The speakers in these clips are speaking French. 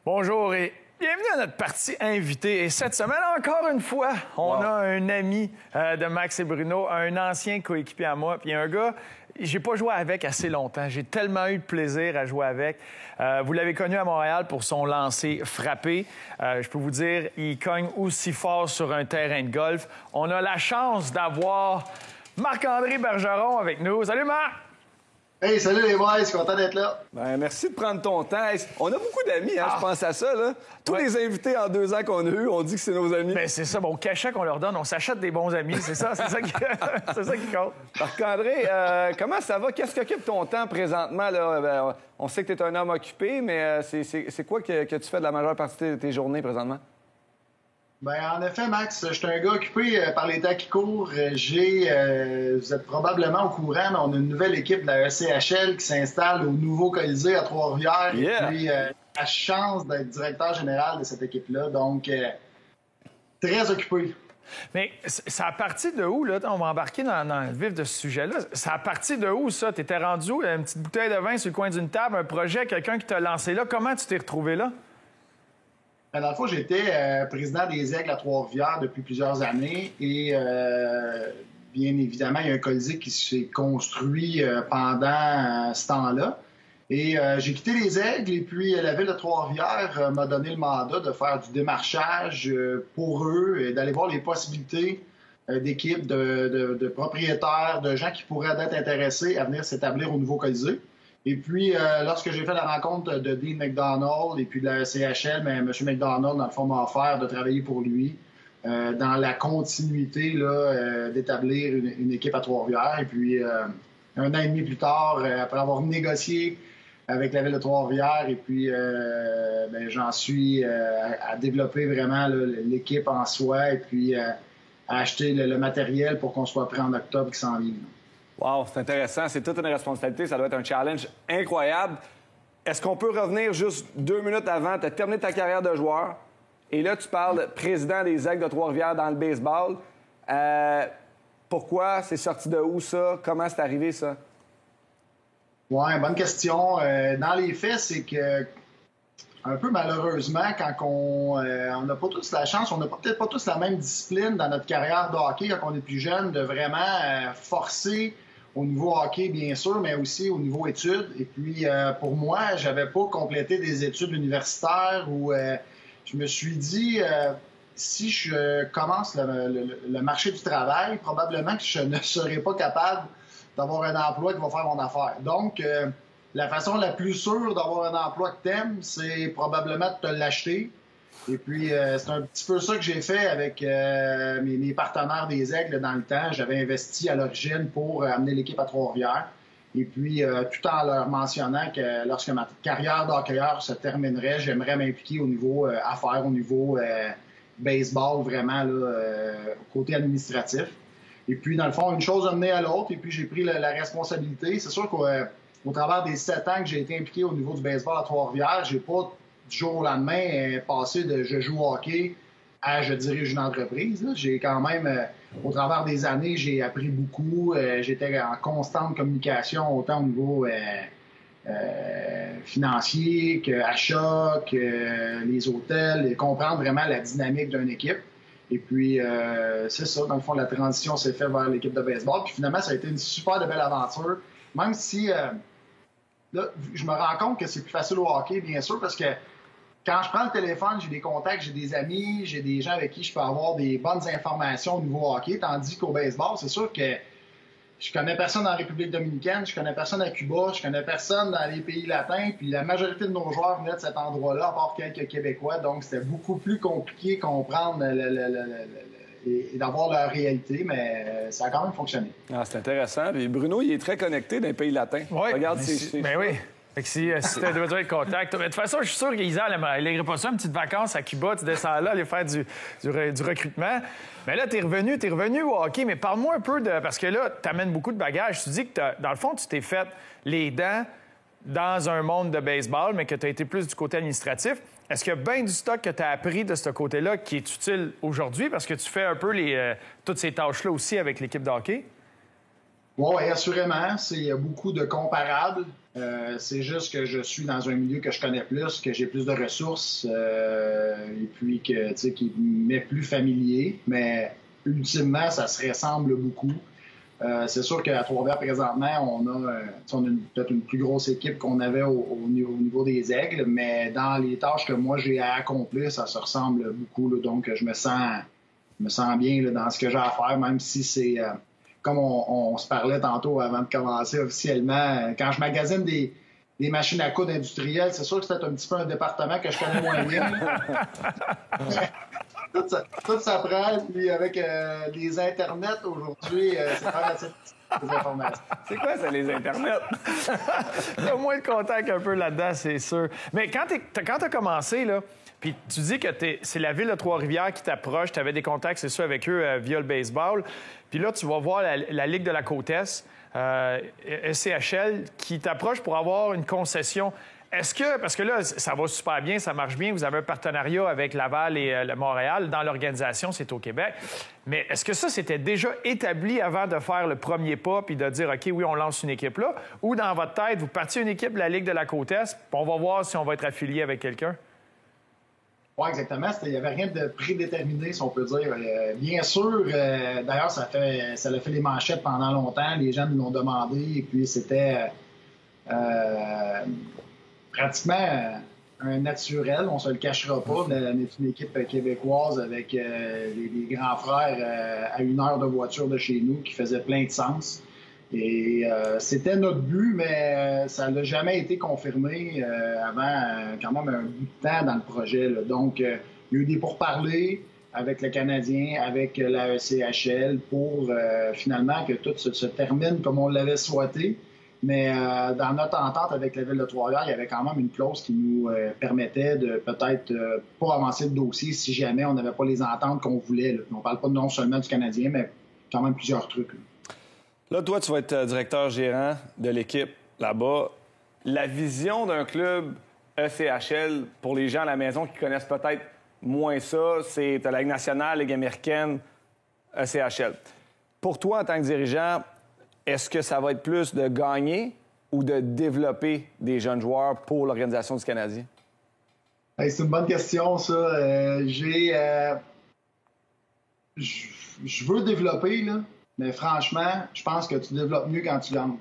Bonjour et bienvenue à notre partie invitée. Et cette semaine, encore une fois, on a un ami de Max et Bruno, un ancien coéquipier à moi, puis un gars, j'ai pas joué avec assez longtemps. J'ai tellement eu de plaisir à jouer avec. Vous l'avez connu à Montréal pour son lancer frappé. Je peux vous dire, il cogne aussi fort sur un terrain de golf. On a la chance d'avoir Marc-André Bergeron avec nous. Salut Marc! Hey, salut les boys, content d'être là. Ben, merci de prendre ton temps. Hey, on a beaucoup d'amis, hein, je pense à ça. Là. Tous les invités en 2 ans qu'on a eus, on dit que c'est nos amis. Ben, c'est ça, bon, au cachet qu'on leur donne, on s'achète des bons amis, c'est ça, c'est ça qui compte. Marc-André, comment ça va? Qu'est-ce qui occupe ton temps présentement? Là? Ben, on sait que tu es un homme occupé, mais c'est quoi que tu fais de la majeure partie de tes journées présentement? Ben, en effet, Max, je suis un gars occupé par les temps qui courent. Vous êtes probablement au courant, mais on a une nouvelle équipe de la ECHL qui s'installe au nouveau Colisée à Trois-Rivières. Yeah. Et puis, la chance d'être directeur général de cette équipe-là. Donc, très occupé. Mais ça a parti de où, là? On va embarquer dans le vif de ce sujet-là. Ça a parti de où, ça? T'étais rendu où? Une petite bouteille de vin sur le coin d'une table, un projet, quelqu'un qui t'a lancé là. Comment tu t'es retrouvé là? Dans le fond, j'étais président des Aigles à Trois-Rivières depuis plusieurs années et bien évidemment, il y a un Colisée qui s'est construit pendant ce temps-là. Et j'ai quitté les Aigles et puis la Ville de Trois-Rivières m'a donné le mandat de faire du démarchage pour eux et d'aller voir les possibilités d'équipes, de propriétaires, de gens qui pourraient être intéressés à venir s'établir au nouveau Colisée. Et puis, lorsque j'ai fait la rencontre de Dean McDonald et puis de la CHL, mais M. McDonald, dans le fond, m'a offert de travailler pour lui dans la continuité d'établir une équipe à Trois-Rivières. Et puis, 1 an et demi plus tard, après avoir négocié avec la Ville de Trois-Rivières, et puis j'en suis à développer vraiment l'équipe en soi et puis à acheter le matériel pour qu'on soit prêt en octobre qui s'en vient. Wow, c'est intéressant. C'est toute une responsabilité. Ça doit être un challenge incroyable. Est-ce qu'on peut revenir juste 2 minutes avant? Tu as terminé ta carrière de joueur et là, tu parles président des Aigles de Trois-Rivières dans le baseball. Pourquoi? C'est sorti de où, ça? Comment c'est arrivé, ça? Oui, bonne question. Dans les faits, c'est que un peu malheureusement, quand on n'a pas tous la chance, on n'a peut-être pas tous la même discipline dans notre carrière de hockey quand on est plus jeune, de vraiment forcer au niveau hockey, bien sûr, mais aussi au niveau études. Et puis, pour moi, j'avais pas complété des études universitaires où je me suis dit, si je commence le marché du travail, probablement que je ne serai pas capable d'avoir un emploi qui va faire mon affaire. Donc, la façon la plus sûre d'avoir un emploi que t'aimes, c'est probablement de te l'acheter. Et puis, c'est un petit peu ça que j'ai fait avec mes partenaires des Aigles dans le temps. J'avais investi à l'origine pour amener l'équipe à Trois-Rivières. Et puis, tout en leur mentionnant que lorsque ma carrière d'hockeyeur se terminerait, j'aimerais m'impliquer au niveau affaires, au niveau baseball, vraiment, au côté administratif. Et puis, dans le fond, une chose a mené à l'autre. Et puis, j'ai pris la responsabilité. C'est sûr qu'au travers des 7 ans que j'ai été impliqué au niveau du baseball à Trois-Rivières, j'ai pas du jour au lendemain passé de je joue au hockey à je dirige une entreprise. J'ai quand même, au travers des années, j'ai appris beaucoup. J'étais en constante communication, autant au niveau financier qu'achat, que les hôtels, et comprendre vraiment la dynamique d'une équipe. Et puis, c'est ça, dans le fond, la transition s'est faite vers l'équipe de baseball. Puis finalement, ça a été une super de belle aventure. Même si, là, je me rends compte que c'est plus facile au hockey, bien sûr, parce que quand je prends le téléphone, j'ai des contacts, j'ai des amis, j'ai des gens avec qui je peux avoir des bonnes informations au niveau hockey, tandis qu'au baseball, c'est sûr que je connais personne en République dominicaine, je connais personne à Cuba, je connais personne dans les pays latins, puis la majorité de nos joueurs venaient de cet endroit-là, à part quelques Québécois, donc c'était beaucoup plus compliqué de comprendre et d'avoir leur réalité, mais ça a quand même fonctionné. Ah, c'est intéressant. Puis Bruno, il est très connecté dans les pays latins. Oui, regarde, ben oui. Fait que si tu devais être contact. De toute façon, je suis sûr qu'Isa, elle n'irait pas ça, une petite vacance à Cuba, tu descends là, aller faire du recrutement. Mais là, t'es revenu au hockey, mais parle-moi un peu de... Parce que là, t'amènes beaucoup de bagages. Tu dis que, dans le fond, tu t'es fait les dents dans un monde de baseball, mais que tu as été plus du côté administratif. Est-ce qu'il y a bien du stock que tu as appris de ce côté-là qui est utile aujourd'hui? Parce que tu fais un peu toutes ces tâches-là aussi avec l'équipe de hockey? Oui, assurément. Il y a beaucoup de comparables. C'est juste que je suis dans un milieu que je connais plus, que j'ai plus de ressources, et puis que, qui m'est plus familier. Mais ultimement, ça se ressemble beaucoup. C'est sûr qu'à Trois-Rivières, présentement, on a peut-être une plus grosse équipe qu'on avait au niveau des Aigles, mais dans les tâches que moi j'ai à accomplir, ça se ressemble beaucoup. Là, donc, je me sens bien là, dans ce que j'ai à faire, même si c'est, comme on se parlait tantôt avant de commencer officiellement, quand je magasine des machines à coudre industrielles, c'est sûr que c'est un petit peu un département que je connais moins bien. Tout ça prend, puis avec les Internets aujourd'hui, c'est pas assez des informations. C'est quoi ça, les Internets? T'as moins de contact un peu là-dedans, c'est sûr. Mais quand t'as commencé, là, puis tu dis que c'est la ville de Trois-Rivières qui t'approche, tu avais des contacts, c'est sûr, avec eux via le baseball. Puis là, tu vas voir la Ligue de la Côte-Est, SCHL, qui t'approche pour avoir une concession. Est-ce que, parce que là, ça va super bien, ça marche bien, vous avez un partenariat avec Laval et le Montréal dans l'organisation, c'est au Québec, mais est-ce que ça, c'était déjà établi avant de faire le premier pas puis de dire, OK, oui, on lance une équipe là, ou dans votre tête, vous partiez une équipe de la Ligue de la Côte-Est, puis on va voir si on va être affilié avec quelqu'un? Oui, exactement. Il n'y avait rien de prédéterminé, si on peut dire. Bien sûr, d'ailleurs, ça a fait les manchettes pendant longtemps, les gens nous l'ont demandé, et puis c'était... pratiquement un naturel, on se le cachera pas. On est une équipe québécoise avec les grands frères à 1 heure de voiture de chez nous qui faisait plein de sens. Et c'était notre but, mais ça n'a jamais été confirmé avant quand même un bout de temps dans le projet. Là. Donc, il y a eu des pourparlers avec le Canadien, avec la ECHL pour finalement que tout se termine comme on l'avait souhaité. Mais dans notre entente avec la Ville de Trois-Rivières, il y avait quand même une clause qui nous permettait de peut-être pas avancer le dossier si jamais on n'avait pas les ententes qu'on voulait. Là. On ne parle pas non seulement du Canadien, mais quand même plusieurs trucs. Là, toi, tu vas être directeur gérant de l'équipe là-bas. La vision d'un club ECHL, pour les gens à la maison qui connaissent peut-être moins ça, c'est la Ligue nationale, la Ligue américaine, ECHL. Pour toi, en tant que dirigeant, est-ce que ça va être plus de gagner ou de développer des jeunes joueurs pour l'organisation du Canadien? Hey, c'est une bonne question, ça. Je veux développer, là, mais franchement, je pense que tu développes mieux quand tu gagnes.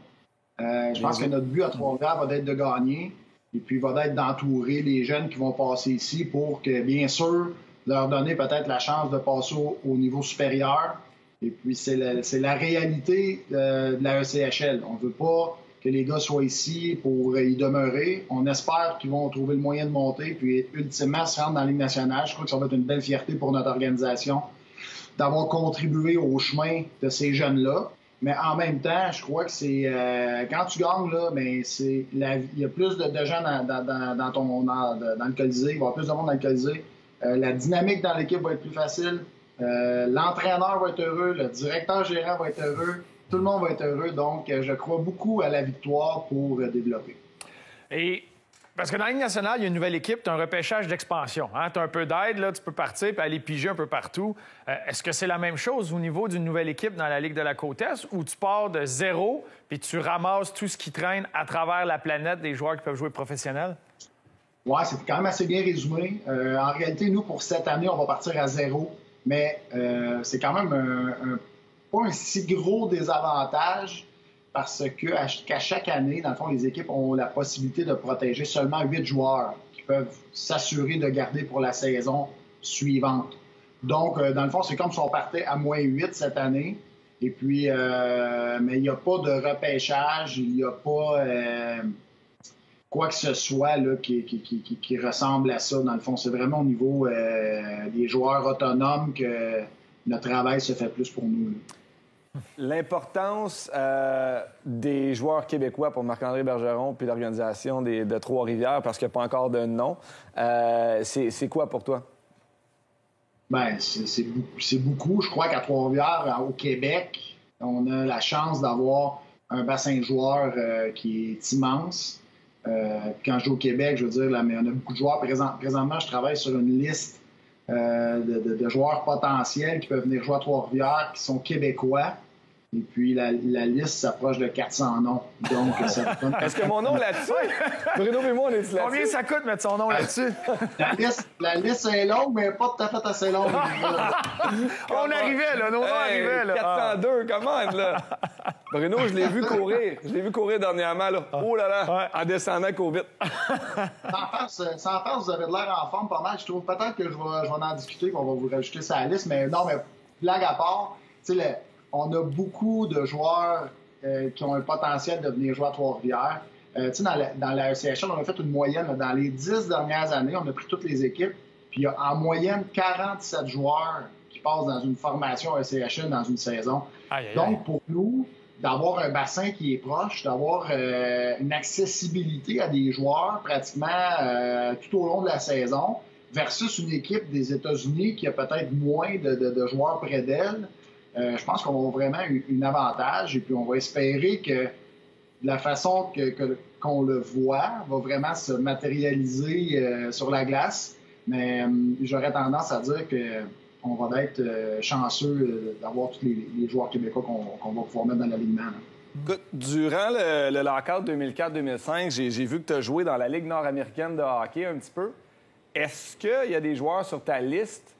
Je pense que notre but à Trois-Rivières va être de gagner et puis va être d'entourer les jeunes qui vont passer ici pour que, bien sûr, leur donner peut-être la chance de passer au niveau supérieur. Et puis, c'est la réalité de la ECHL. On ne veut pas que les gars soient ici pour y demeurer. On espère qu'ils vont trouver le moyen de monter, puis ultimement se rendre dans la Ligue nationale. Je crois que ça va être une belle fierté pour notre organisation d'avoir contribué au chemin de ces jeunes-là. Mais en même temps, je crois que c'est... quand tu gagnes, là, mais il y a plus de gens dans le Colisée. Il va y avoir plus de monde dans le Colisée. La dynamique dans l'équipe va être plus facile. L'entraîneur va être heureux, le directeur gérant va être heureux, tout le monde va être heureux. Donc, je crois beaucoup à la victoire pour développer. Et parce que dans la Ligue nationale, il y a une nouvelle équipe, tu as un repêchage d'expansion. Hein? Tu as un peu d'aide, là, tu peux partir et aller piger un peu partout. Est-ce que c'est la même chose au niveau d'une nouvelle équipe dans la Ligue de la Côte-Est où tu pars de zéro puis tu ramasses tout ce qui traîne à travers la planète des joueurs qui peuvent jouer professionnels? Oui, c'est quand même assez bien résumé. En réalité, nous, pour cette année, on va partir à zéro. Mais c'est quand même pas un si gros désavantage parce qu'à chaque année, dans le fond, les équipes ont la possibilité de protéger seulement 8 joueurs qui peuvent s'assurer de garder pour la saison suivante. Donc, dans le fond, c'est comme si on partait à -8 cette année. Et puis, mais il n'y a pas de repêchage, il n'y a pas quoi que ce soit là, qui ressemble à ça. Dans le fond, c'est vraiment au niveau des joueurs autonomes que notre travail se fait plus pour nous. L'importance des joueurs québécois pour Marc-André Bergeron puis l'organisation de Trois-Rivières, parce qu'il n'y a pas encore de nom, c'est quoi pour toi? Bien, c'est beaucoup. Je crois qu'à Trois-Rivières, au Québec, on a la chance d'avoir un bassin de joueurs qui est immense. Quand je joue au Québec, je veux dire, là, mais on a beaucoup de joueurs. Présentement, je travaille sur une liste de joueurs potentiels qui peuvent venir jouer à Trois-Rivières, qui sont québécois. Et puis, la liste s'approche de 400 noms. Donc, ça donne... Est-ce que mon nom là-dessus? Bruno et moi, on est là-dessus. Combien ça coûte mettre son nom là-dessus? La liste est longue, mais pas tout à fait assez longue. On arrivait, là. Nos noms arrivaient, là. 402, comment, là? Bruno, je l'ai vu courir. Je l'ai vu courir dernièrement, là. Oh là là, en descendant, court vite. Sans farce, vous avez de l'air en forme pas mal. Je trouve peut-être que je vais en discuter, qu'on va vous rajouter ça à la liste. Mais non, mais blague à part, tu sais, on a beaucoup de joueurs qui ont un potentiel de venir jouer à Trois-Rivières. Tu sais, dans la ECHL, on a fait une moyenne. Là, dans les 10 dernières années, on a pris toutes les équipes. Puis il y a en moyenne 47 joueurs qui passent dans une formation ECHL dans une saison. Donc, pour nous, d'avoir un bassin qui est proche, d'avoir une accessibilité à des joueurs pratiquement tout au long de la saison, versus une équipe des États-Unis qui a peut-être moins de joueurs près d'elle, je pense qu'on va vraiment un avantage. Et puis, on va espérer que de la façon qu'on le voit, va vraiment se matérialiser sur la glace. Mais j'aurais tendance à dire qu'on va être chanceux d'avoir tous les joueurs québécois qu'on va pouvoir mettre dans l'alignement. Écoute, durant le lockout 2004-2005, j'ai vu que tu as joué dans la Ligue nord-américaine de hockey un petit peu. Est-ce qu'il y a des joueurs sur ta liste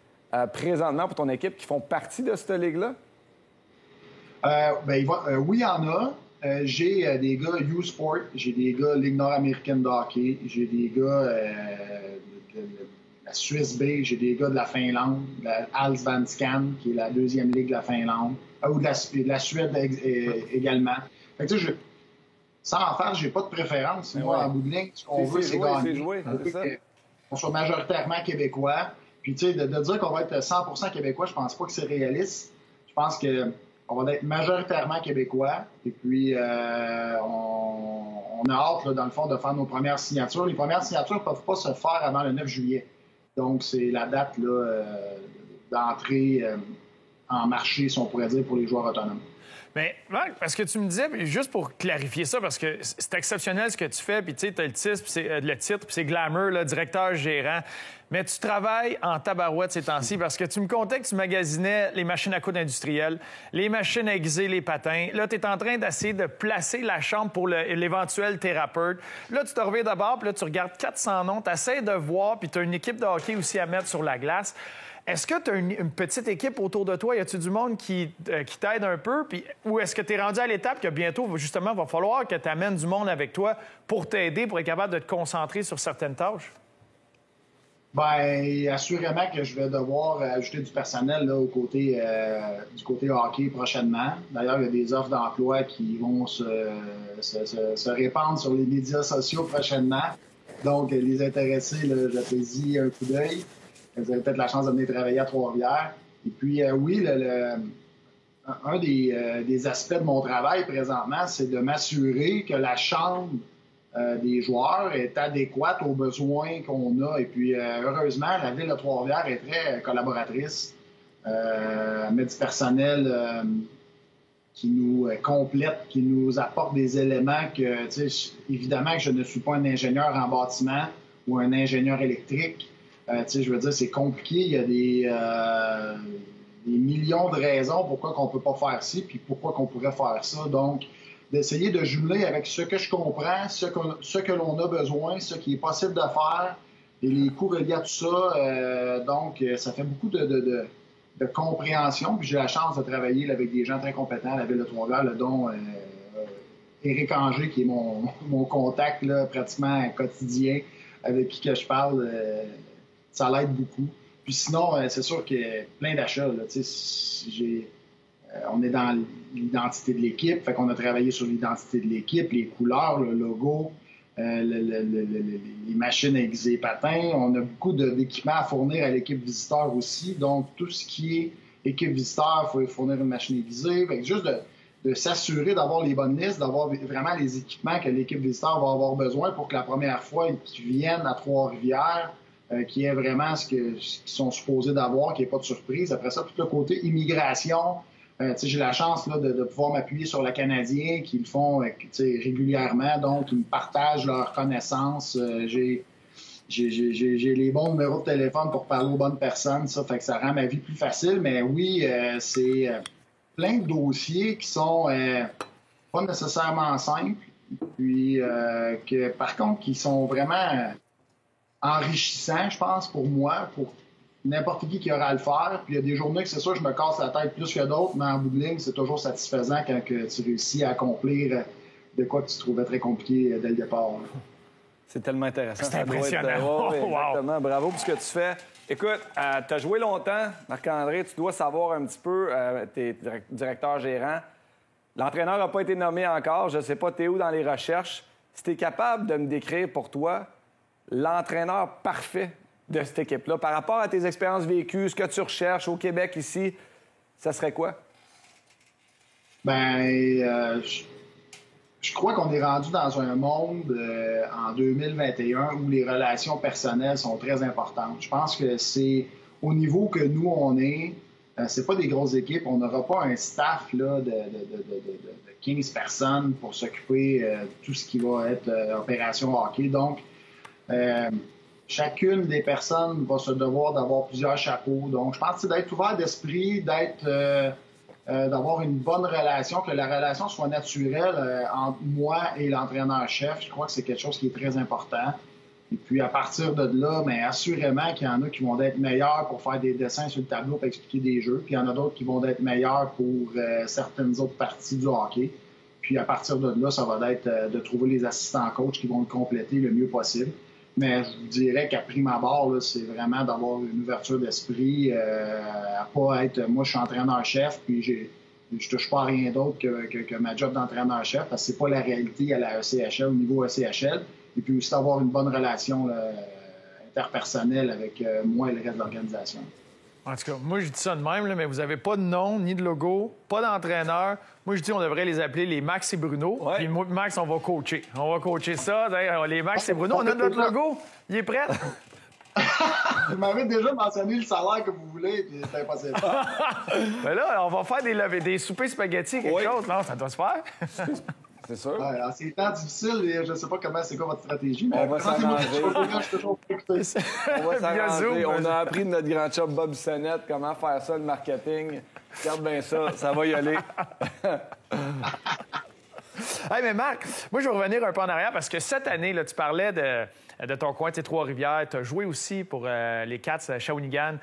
présentement pour ton équipe qui font partie de cette ligue-là? Oui, il y en a. J'ai des gars U-Sport, j'ai des gars Ligue nord-américaine de hockey, j'ai des gars de la Suisse B, j'ai des gars de la Finlande, de la Allsvenskan, qui est la deuxième ligue de la Finlande, ou de la Suède également. Fait que, tu sais, sans en faire, j'ai pas de préférence. Moi, en bout de ligne, ce qu'on veut, c'est gagner. On soit majoritairement québécois. Puis, tu sais, de dire qu'on va être 100% québécois, je pense pas que c'est réaliste. Je pense que on va être majoritairement québécois. Et puis, on a hâte, là, dans le fond, de faire nos premières signatures. Les premières signatures ne peuvent pas se faire avant le 9 juillet. Donc, c'est la date là, d'entrée en marché, si on pourrait dire, pour les joueurs autonomes. Mais, Marc, parce que tu me disais, juste pour clarifier ça, parce que c'est exceptionnel ce que tu fais, puis tu sais, tu as le titre, puis c'est glamour, là, directeur gérant. Mais tu travailles en tabarouette ces temps-ci parce que tu me contais que tu magasinais les machines à coudre industrielles, les machines à aiguiser, les patins. Là, tu es en train d'essayer de placer la chambre pour l'éventuel thérapeute. Là, tu te reviens d'abord, puis là, tu regardes 400 noms, tu essaies de voir, puis tu as une équipe de hockey aussi à mettre sur la glace. Est-ce que tu as une petite équipe autour de toi? Y a-tu du monde qui t'aide un peu? Puis, ou est-ce que tu es rendu à l'étape que bientôt, justement, il va falloir que tu amènes du monde avec toi pour t'aider, pour être capable de te concentrer sur certaines tâches? Bien, assurément que je vais devoir ajouter du personnel là, du côté hockey prochainement. D'ailleurs, il y a des offres d'emploi qui vont se répandre sur les médias sociaux prochainement. Donc, les intéressés, j'apprécie un coup d'œil. Vous avez peut-être la chance de venir travailler à Trois-Rivières. Et puis, oui, un des aspects de mon travail présentement, c'est de m'assurer que la chambre des joueurs est adéquate aux besoins qu'on a. Et puis, heureusement, la Ville de Trois-Rivières est très collaboratrice. Elle met du personnel qui nous complète, qui nous apporte des éléments que, tu sais, évidemment que je ne suis pas un ingénieur en bâtiment ou un ingénieur électrique. Tu sais, je veux dire, c'est compliqué. Il y a des millions de raisons pourquoi on ne peut pas faire ci, puis pourquoi qu'on pourrait faire ça. Donc, d'essayer de jumeler avec ce que je comprends, ce que l'on a besoin, ce qui est possible de faire, et les coûts reliés à tout ça. Donc, ça fait beaucoup de compréhension. Puis j'ai la chance de travailler là, avec des gens très compétents à la Ville de Trois-Rivières, dont Éric Anger, qui est mon contact là, pratiquement quotidien, avec qui que je parle. Ça l'aide beaucoup. Puis sinon, c'est sûr qu'il y a plein d'achats. On est dans l'identité de l'équipe, fait qu'on a travaillé sur l'identité de l'équipe, les couleurs, le logo, les machines à aiguiser les patins. On a beaucoup d'équipements à fournir à l'équipe visiteur aussi. Donc, tout ce qui est équipe visiteur, il faut fournir une machine aiguisée. Fait que juste de s'assurer d'avoir les bonnes listes, d'avoir vraiment les équipements que l'équipe visiteur va avoir besoin pour que la première fois qu'ils viennent à Trois-Rivières, qui est vraiment ce qu'ils sont supposés d'avoir, qu'il n'y ait pas de surprise. Après ça, tout le côté immigration, j'ai la chance là, de pouvoir m'appuyer sur le Canadien, qui le font régulièrement, donc ils me partagent leurs connaissances. J'ai les bons numéros de téléphone pour parler aux bonnes personnes, ça fait que ça rend ma vie plus facile. Mais oui, c'est plein de dossiers qui sont pas nécessairement simples, puis que par contre qui sont vraiment enrichissants, je pense, pour moi, pour n'importe qui aura à le faire. Puis il y a des journées que c'est sûr je me casse la tête plus que d'autres, mais en bout de ligne, c'est toujours satisfaisant quand que tu réussis à accomplir de quoi que tu trouvais très compliqué dès le départ. Là. C'est tellement intéressant. C'est impressionnant. Ouais, Wow. exactement. Bravo pour ce que tu fais. Écoute, tu as joué longtemps, Marc-André. Tu dois savoir un petit peu, tu es directeur-gérant. L'entraîneur n'a pas été nommé encore. Je ne sais pas, tu es où dans les recherches. Si tu es capable de me décrire pour toi l'entraîneur parfait de cette équipe-là, par rapport à tes expériences vécues, ce que tu recherches au Québec ici, ça serait quoi? Je crois qu'on est rendu dans un monde en 2021 où les relations personnelles sont très importantes. Je pense que c'est au niveau que nous, on est, c'est pas des grosses équipes. On n'aura pas un staff là, de 15 personnes pour s'occuper de tout ce qui va être opération hockey. Donc, chacune des personnes va se devoir d'avoir plusieurs chapeaux. Donc, je pense que c'est d'être ouvert d'esprit, d'avoir une bonne relation, que la relation soit naturelle entre moi et l'entraîneur-chef. Je crois que c'est quelque chose qui est très important. Et puis, à partir de là, mais assurément qu'il y en a qui vont être meilleurs pour faire des dessins sur le tableau pour expliquer des jeux. Puis, il y en a d'autres qui vont être meilleurs pour certaines autres parties du hockey. Puis, à partir de là, ça va être de trouver les assistants coachs qui vont le compléter le mieux possible. Mais je vous dirais qu'à prime abord, là, c'est vraiment d'avoir une ouverture d'esprit, à pas être... Moi, je suis entraîneur-chef, puis je touche pas à rien d'autre que ma job d'entraîneur-chef, parce que c'est pas la réalité à la ECHL, au niveau ECHL. Et puis aussi d'avoir une bonne relation là, interpersonnelle avec moi et le reste de l'organisation. En tout cas, moi, je dis ça de même, là, mais vous n'avez pas de nom ni de logo, pas d'entraîneur. Moi, je dis on devrait les appeler les Max et Bruno. Ouais. Puis moi, Max, on va coacher. On va coacher ça. D'ailleurs, les Max et Bruno, on a notre logo. Il est prêt? Vous m'avez déjà mentionné le salaire que vous voulez, puis c'est impossible. Ben là, on va faire des soupers spaghettis, quelque chose. Non, ça doit se faire. C'est sûr. Ouais, en ces temps difficiles, je ne sais pas comment c'est quoi votre stratégie, mais On va s'arranger. je suis toujours écouté. On va Via s'arranger. Zoom. On a appris de notre grand chum Bob Sonnette comment faire ça, le marketing. Regarde bien ça va y aller. Hey, mais Marc, moi, je vais revenir un peu en arrière parce que cette année, là, tu parlais de ton coin, tes Trois-Rivières. Tu as joué aussi pour les Cats à Shawinigan.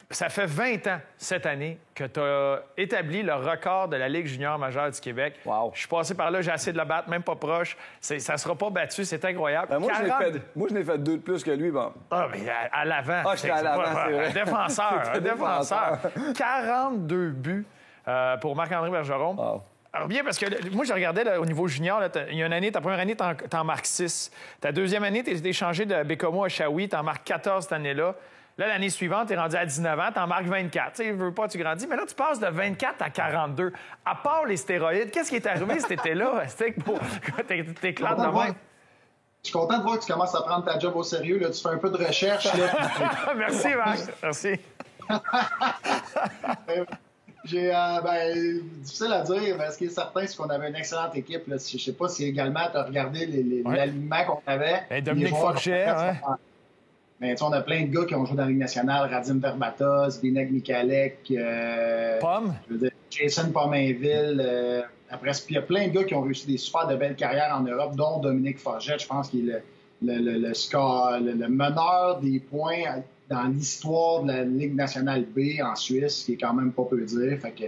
Ça fait 20 ans cette année que tu as établi le record de la Ligue junior majeure du Québec. Wow. Je suis passé par là, j'ai essayé de le battre, même pas proche. Ça ne sera pas battu, c'est incroyable. Ben, moi, 40... je n'ai fait 2 de plus que lui. Bon. Ah, mais à l'avant. Ah, j'étais à l'avant, c'est vrai. Un défenseur, un défenseur. 42 buts pour Marc-André Bergeron. Wow. Alors bien, parce que moi, je regardais là, au niveau junior, là, il y a une année, ta première année, t'en marques 6. Ta deuxième année, t'es échangé de Bécomo à Shawi, t'en marques 14 cette année-là. Là, l'année suivante, t'es rendu à 19 ans, t'en marques 24. Tu sais, veux pas, tu grandis. Mais là, tu passes de 24 à 42. À part les stéroïdes, qu'est-ce qui est arrivé cet été-là? T'éclates de même. Je suis content de voir que tu commences à prendre ta job au sérieux. Là. Tu fais un peu de recherche. Là. Merci, Marc. Merci. Difficile à dire, mais ce qui est certain, c'est qu'on avait une excellente équipe. Là. Je ne sais pas si également tu as regardé l'alignement qu'on avait. Et Dominique Forget, hein? Mais on a plein de gars qui ont joué dans la Ligue nationale, Radim Verbatos, Binag Michalek, Pomme. Jason Pomainville. Après, il y a plein de gars qui ont réussi des super de belles carrières en Europe, dont Dominique Forget, je pense qu'il est le meneur des points dans l'histoire de la Ligue nationale B en Suisse, ce qui est quand même pas peu dire. Fait que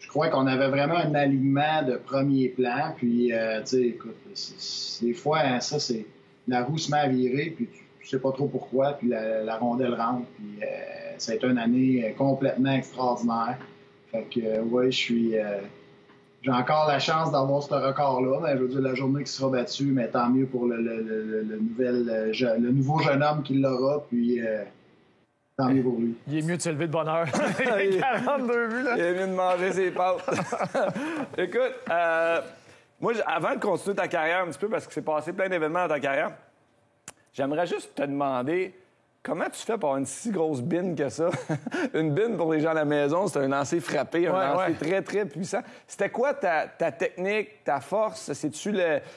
je crois qu'on avait vraiment un alignement de premier plan. Puis, tu sais, écoute, des fois, hein, ça, c'est la roue se met à virer, puis tu sais pas trop pourquoi, puis la rondelle rentre. Puis, ça a été une année complètement extraordinaire. Fait que, ouais, j'ai encore la chance d'avoir ce record-là, mais je veux dire, la journée qui sera battue, mais tant mieux pour le nouveau jeune homme qui l'aura, puis tant mieux pour lui. Il est mieux de se lever de bonne heure. 42 buts, là. Il est mieux de manger ses pâtes. Écoute, moi, avant de continuer ta carrière un petit peu, parce que c'est passé plein d'événements dans ta carrière, j'aimerais juste te demander comment tu fais pour avoir une si grosse bine que ça? Une bine, pour les gens à la maison, c'est un lancer frappé, un lancer très, très puissant. C'était quoi ta technique, ta force? C'est-tu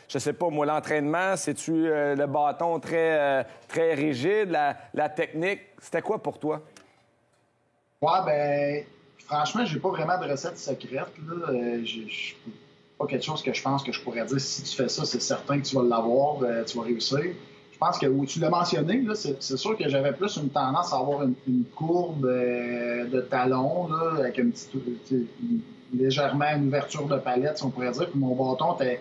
je sais pas moi, l'entraînement? C'est-tu le bâton très, très rigide, la technique? C'était quoi pour toi? Ouais, ben franchement, j'ai pas vraiment de recette secrète. Pas quelque chose que je pense que je pourrais dire. Si tu fais ça, c'est certain que tu vas l'avoir, tu vas réussir. Je pense que, où tu l'as mentionné, c'est sûr que j'avais plus une tendance à avoir une courbe de talon, là, avec légèrement une ouverture de palette, si on pourrait dire. Puis mon bâton était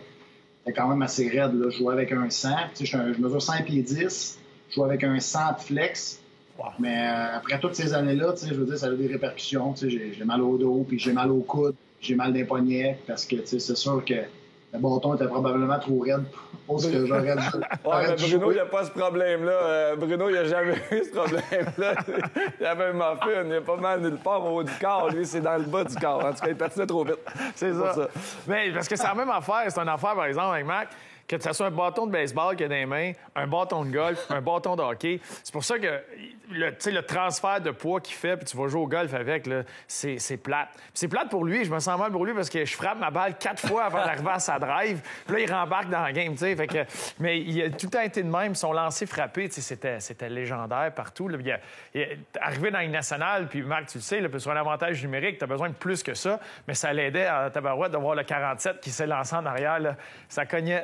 quand même assez raide. Là. Je jouais avec un 100. Je mesure 5 pieds 10. Je jouais avec un 100 de flex. Wow. Mais après toutes ces années-là, je veux dire, ça a eu des répercussions. J'ai mal au dos, puis j'ai mal au coude, j'ai mal des poignets, parce que c'est sûr que le bâton était probablement trop raide pour ce que j'aurais dû. Bruno, il n'a pas ce problème-là. Bruno, il n'a jamais eu ce problème-là. Il avait un muffin, il est pas mal nulle part au haut du corps. Lui, c'est dans le bas du corps. En tout cas, il patinait trop vite. C'est ça. Mais parce que c'est la même affaire. C'est une affaire, par exemple, avec Mac, que ce soit un bâton de baseball qu'il a dans les mains, un bâton de golf, un bâton de hockey. C'est pour ça que le transfert de poids qu'il fait, puis tu vas jouer au golf avec, c'est plate. Puis c'est plate pour lui. Je me sens mal pour lui parce que je frappe ma balle 4 fois avant d'arriver à sa drive. Puis là, il rembarque dans la game, tu sais. Mais il a tout le temps été de même. Son lancer frappé, c'était légendaire partout. Là. Il est arrivé dans une nationale, puis Marc, tu le sais, là, sur un avantage numérique, tu as besoin de plus que ça. Mais ça l'aidait à tabarouette de voir le 47 qui s'est lancé en arrière. Là. Ça cognait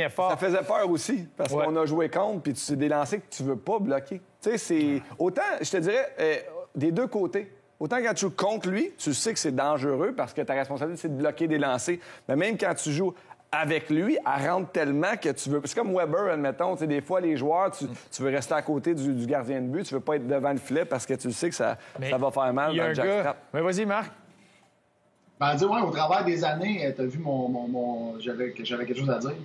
fort. Ça faisait peur aussi, parce qu'on a joué contre, puis c'est des lancers que tu veux pas bloquer. Tu sais, c'est... Autant, je te dirais, des deux côtés. Autant quand tu joues contre lui, tu sais que c'est dangereux parce que ta responsabilité, c'est de bloquer des lancers. Mais même quand tu joues avec lui, elle rentre tellement que tu veux... C'est comme Weber, admettons. Tu sais, des fois, les joueurs, tu veux rester à côté du gardien de but. Tu veux pas être devant le filet parce que tu sais que ça va faire mal dans le jackstrap. Mais vas-y, Marc. Au travers des années, tu as vu j'avais quelque chose à dire.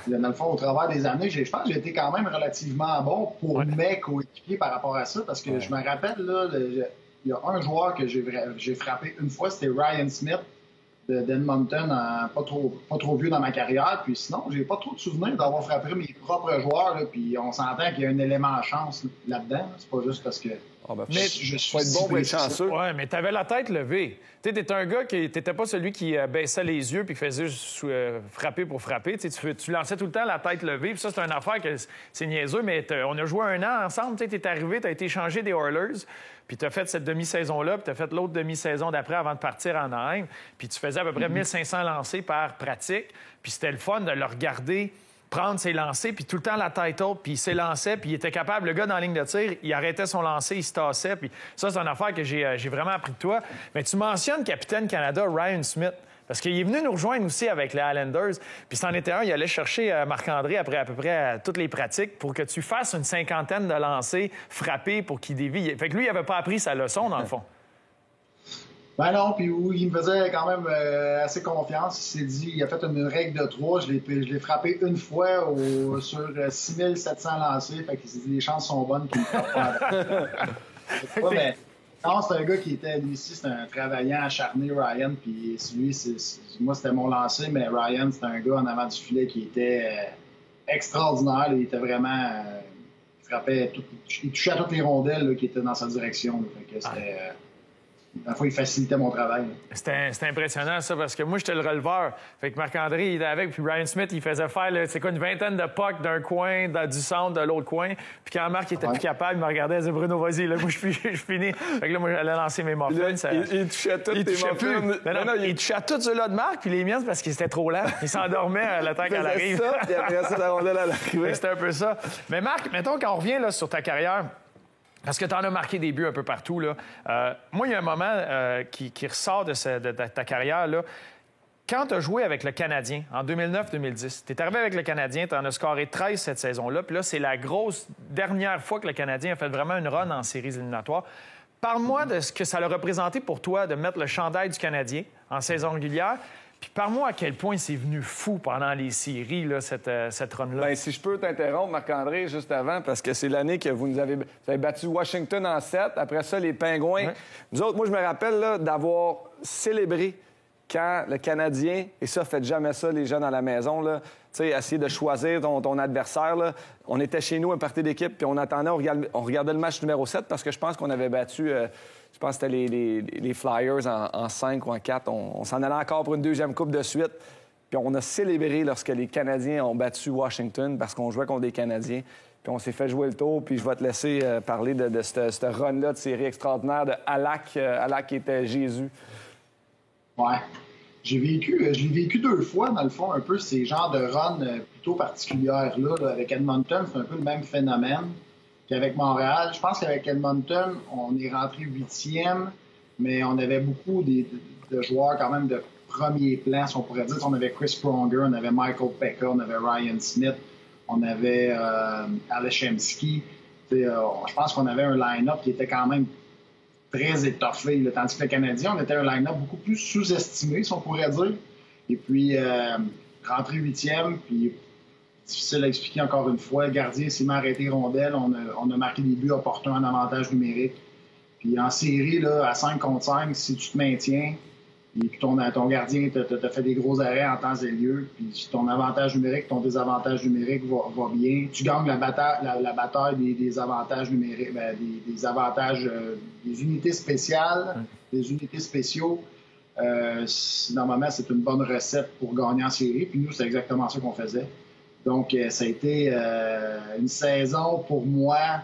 Dans le fond, au travers des années, je pense que j'ai été quand même relativement bon pour mes coéquipiers par rapport à ça, parce que je me rappelle, là, il y a un joueur que j'ai frappé une fois, c'était Ryan Smith d'Edmonton, pas trop vieux dans ma carrière. Puis sinon, j'ai pas trop de souvenirs d'avoir frappé mes propres joueurs. Là, puis on s'entend qu'il y a un élément de chance là-dedans. Là. C'est pas juste parce que... mais je suis être bon pour être chanceux. Oui, mais t'avais la tête levée. Tu sais, t'étais un gars qui... T'étais pas celui qui baissait les yeux puis qui faisait juste frapper pour frapper. Tu lançais tout le temps la tête levée. Puis ça, c'est une affaire que c'est niaiseux, mais on a joué un an ensemble. Tu t'es arrivé, t'as été échangé des Oilers. Puis tu as fait cette demi-saison-là, puis tu as fait l'autre demi-saison d'après avant de partir en Anaheim. Puis tu faisais à peu près 1500 lancers par pratique. Puis c'était le fun de le regarder prendre ses lancers, puis tout le temps la tête haute, puis il s'élançait, puis il était capable, le gars dans la ligne de tir, il arrêtait son lancer, il se tassait. Puis ça, c'est une affaire que j'ai vraiment appris de toi. Mais tu mentionnes capitaine Canada Ryan Smith. Parce qu'il est venu nous rejoindre aussi avec les Islanders. Puis c'en était un, il allait chercher Marc-André après à peu près toutes les pratiques pour que tu fasses une 50aine de lancers frappés pour qu'il dévie. Fait que lui, il n'avait pas appris sa leçon, dans le fond. Ben non, puis il me faisait quand même assez confiance. Il s'est dit, il a fait une règle de 3. Je l'ai frappé une fois sur 6700 lancés. Fait qu'il s'est dit, les chances sont bonnes qu'il me frappe pas. Mais non, c'est un gars qui était, lui ici, c'est un travaillant acharné, Ryan. Puis lui, moi, c'était mon lancer, mais Ryan, c'était un gars en avant du filet qui était extraordinaire. Il était vraiment... il frappait, il touchait à toutes les rondelles là, qui étaient dans sa direction. Là. Fait que c'était... La fois, il facilitait mon travail. C'était impressionnant, ça, parce que moi, j'étais le releveur. Fait que Marc-André, il était avec, puis Ryan Smith, il faisait faire, une vingtaine de pucks d'un coin, du centre, de l'autre coin. Puis quand Marc était plus capable, il me regardait, il disait, Bruno, vas-y, là, moi, je finis. Fait que là, moi, j'allais lancer mes muffins. Il touchait à tous tes muffins. Il touchait à tous ceux-là de Marc, puis les miens, c'est parce qu'ils étaient trop lents. Il s'endormait à la temps qu'elle arrive. Ça, puis après ça, la rondelle, elle arrivait. C'était un peu ça. Mais Marc, mettons, quand on revient là, sur ta carrière, parce que tu en as marqué des buts un peu partout. Là. Moi, il y a un moment qui ressort de ta carrière. Là. Quand tu as joué avec le Canadien en 2009-2010, tu es arrivé avec le Canadien, tu en as scoré 13 cette saison-là. Puis là, c'est la grosse dernière fois que le Canadien a fait vraiment une run en séries éliminatoires. Parle-moi de ce que ça a représenté pour toi de mettre le chandail du Canadien en saison régulière. Puis parle-moi à quel point c'est venu fou pendant les séries, là, cette run-là. Bien, si je peux t'interrompre, Marc-André, juste avant, parce que c'est l'année que vous avez battu Washington en 7. Après ça, les Pingouins. Ouais. Nous autres, moi, je me rappelle là, d'avoir célébré quand le Canadien, et ça, faites jamais ça, les jeunes à la maison, là, tu sais, essayer de choisir ton adversaire. Là. On était chez nous, un party d'équipe, puis on attendait, on regardait le match numéro 7 parce que je pense qu'on avait battu... je pense que c'était les Flyers en 5 ou en 4. On s'en allait encore pour une deuxième coupe de suite. Puis on a célébré lorsque les Canadiens ont battu Washington parce qu'on jouait contre des Canadiens. Puis on s'est fait jouer le tour, puis je vais te laisser parler de ce run-là de série extraordinaire de Halak. Halak qui était Jésus. Ouais. Je l'ai vécu 2 fois, dans le fond, un peu ces genres de runs plutôt particulières-là. Là. Avec Edmonton, c'est un peu le même phénomène qu'avec Montréal. Je pense qu'avec Edmonton, on est rentré 8e, mais on avait beaucoup de joueurs quand même de premier plan, si on pourrait dire. On avait Chris Pronger, on avait Michael Pekka, on avait Ryan Smith, on avait Aleshemski. Je pense qu'on avait un line-up qui était quand même très étoffé. Là. Tandis que le Canadien, on était un line-up beaucoup plus sous-estimé, si on pourrait dire. Et puis, rentré 8e, puis difficile à expliquer encore une fois. Le gardien s'est mis à arrêter rondelle. On a marqué des buts opportuns en avantage numérique. Puis en série, là, à 5 contre 5, si tu te maintiens, et puis ton gardien t'a fait des gros arrêts en temps et lieu, puis ton avantage numérique, ton désavantage numérique va bien. Tu gagnes la bataille des avantages numériques, des avantages, des unités spéciales, des unités spéciaux. Normalement, c'est une bonne recette pour gagner en série. Puis nous, c'est exactement ça qu'on faisait. Donc, ça a été une saison pour moi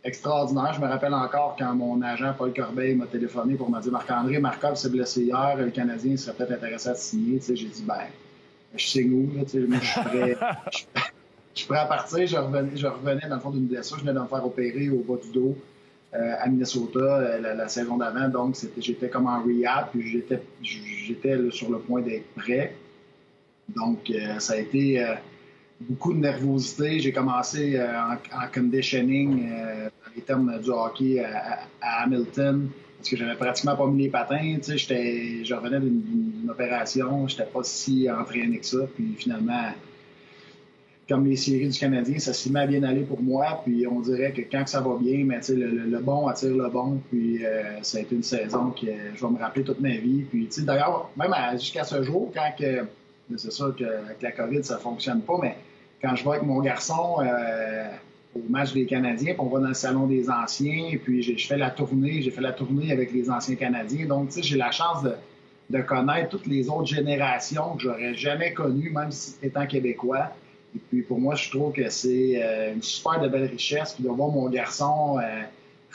extraordinaire. Je me rappelle encore quand mon agent Paul Corbeil m'a téléphoné pour me dire Marc-André Markov s'est blessé hier, le Canadien serait peut-être intéressé à te signer. J'ai dit je signe où? Moi, je suis prêt. Je suis prêt à partir. Je revenais dans le fond d'une blessure. Je venais de me faire opérer au bas du dos à Minnesota la saison d'avant. Donc, j'étais comme en rehab, puis j'étais sur le point d'être prêt. Donc, ça a été beaucoup de nervosité. J'ai commencé en conditioning, dans les termes du hockey, à Hamilton, parce que j'avais pratiquement pas mis les patins. Je revenais d'une opération, j'étais pas si entraîné que ça. Puis finalement, comme les séries du Canadien, ça s'est mis à bien aller pour moi. Puis on dirait que quand ça va bien, mais le bon attire le bon. Puis ça a été une saison que je vais me rappeler toute ma vie. Puis d'ailleurs, même jusqu'à ce jour, c'est sûr qu'avec la COVID, ça fonctionne pas, mais quand je vais avec mon garçon au match des Canadiens, puis on va dans le salon des anciens, puis je fais la tournée. J'ai fait la tournée avec les anciens Canadiens. Donc, j'ai la chance de connaître toutes les autres générations que j'aurais jamais connues, même si étant québécois. Et puis, pour moi, je trouve que c'est une super de belle richesse. Puis de voir mon garçon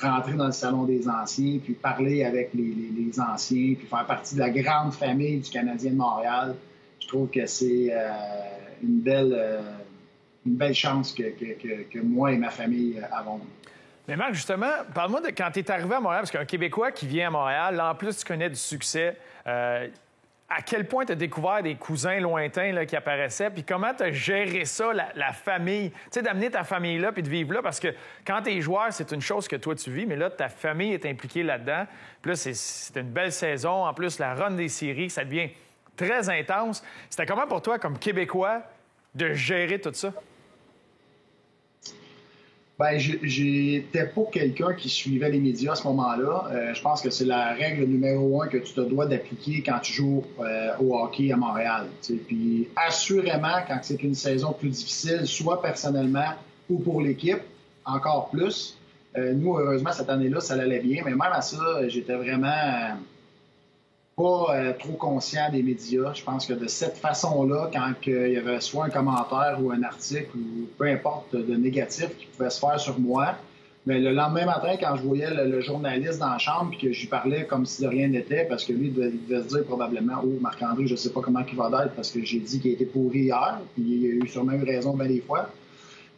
rentrer dans le salon des anciens, puis parler avec les anciens, puis faire partie de la grande famille du Canadien de Montréal, je trouve que c'est une belle chance que moi et ma famille avons. Mais Marc, justement, parle-moi de quand tu es arrivé à Montréal, parce qu'un Québécois qui vient à Montréal, là, en plus, tu connais du succès. À quel point tu as découvert des cousins lointains là, qui apparaissaient, puis comment tu as géré ça, la famille? Tu sais, d'amener ta famille là puis de vivre là, parce que quand tu es joueur, c'est une chose que toi, tu vis, mais là, ta famille est impliquée là-dedans. Puis là, c'est une belle saison. En plus, la run des séries, ça devient très intense. C'était comment pour toi, comme Québécois, de gérer tout ça? J'étais pas quelqu'un qui suivait les médias à ce moment-là. Je pense que c'est la règle numéro 1 que tu te dois d'appliquer quand tu joues au hockey à Montréal. Puis assurément, quand c'est une saison plus difficile, soit personnellement ou pour l'équipe, encore plus. Nous, heureusement, cette année-là, ça allait bien. Mais même à ça, j'étais vraiment pas trop conscient des médias. Je pense que de cette façon-là, quand il y avait soit un commentaire ou un article ou peu importe de négatif qui pouvait se faire sur moi, mais le lendemain matin, quand je voyais le journaliste dans la chambre et que j'y parlais comme si de rien n'était, parce que lui, il devait se dire probablement « Oh, Marc-André, je sais pas comment il va d'être parce que j'ai dit qu'il a été pourri hier, puis il a eu sûrement eu raison bien des fois. »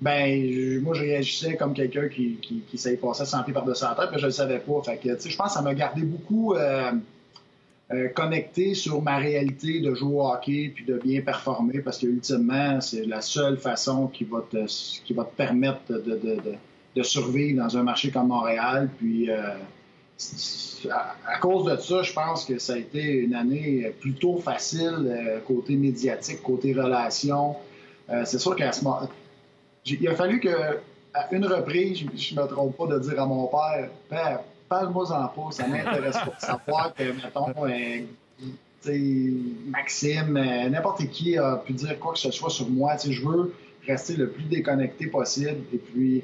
Moi, je réagissais comme quelqu'un qui s'est passé sans pied par-dessus la tête, mais je le savais pas. Fait que, je pense que ça m'a gardé beaucoup connecté sur ma réalité de jouer au hockey puis de bien performer, parce que ultimement, c'est la seule façon qui va te permettre de survivre dans un marché comme Montréal. Puis à cause de ça, je pense que ça a été une année plutôt facile côté médiatique, côté relations. C'est sûr qu'à ce moment, il a fallu que à une reprise, je ne me trompe pas de dire à mon père, « Père, parle-moi-en pas, ça m'intéresse pas de savoir que, mettons, Maxime, n'importe qui a pu dire quoi que ce soit sur moi. Je veux rester le plus déconnecté possible. » Et puis,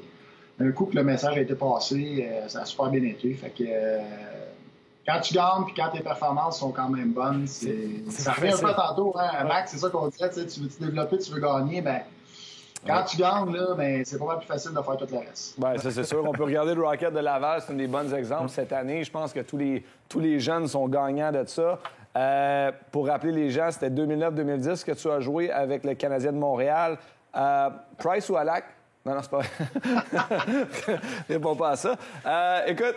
un coup que le message a été passé, ça a super bien été. Fait que quand tu gagnes puis quand tes performances sont quand même bonnes, ça revient un peu tantôt, hein, Max, c'est ça qu'on disait, tu veux te développer, tu veux gagner, Quand tu gagnes, là, ben, c'est pas mal plus facile de faire tout le reste. Bien, ça, c'est sûr. On peut regarder le Rocket de Laval, c'est un des bons exemples cette année. Je pense que tous les jeunes sont gagnants de ça. Pour rappeler les gens, c'était 2009-2010 que tu as joué avec le Canadien de Montréal. Price ou Halak? Non, c'est pas vrai. Réponds pas à ça. Écoute,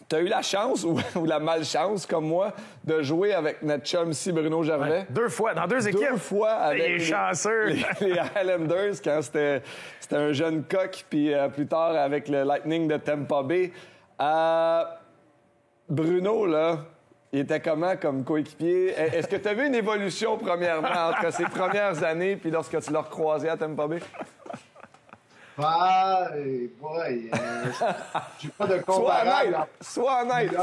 tu as eu la chance ou la malchance, comme moi, de jouer avec notre chum ici, Bruno Gervais. Ouais, 2 fois, dans 2 équipes. 2 fois avec Il est chanceux. les Highlanders, quand c'était un jeune coq, puis plus tard avec le Lightning de Tampa Bay. Bruno, là, il était comment comme coéquipier? Est-ce que tu as vu une évolution, premièrement, entre ses premières années puis lorsque tu l'as recroisé à Tampa Bay? Boy, j'ai pas de comparable. Sois honnête.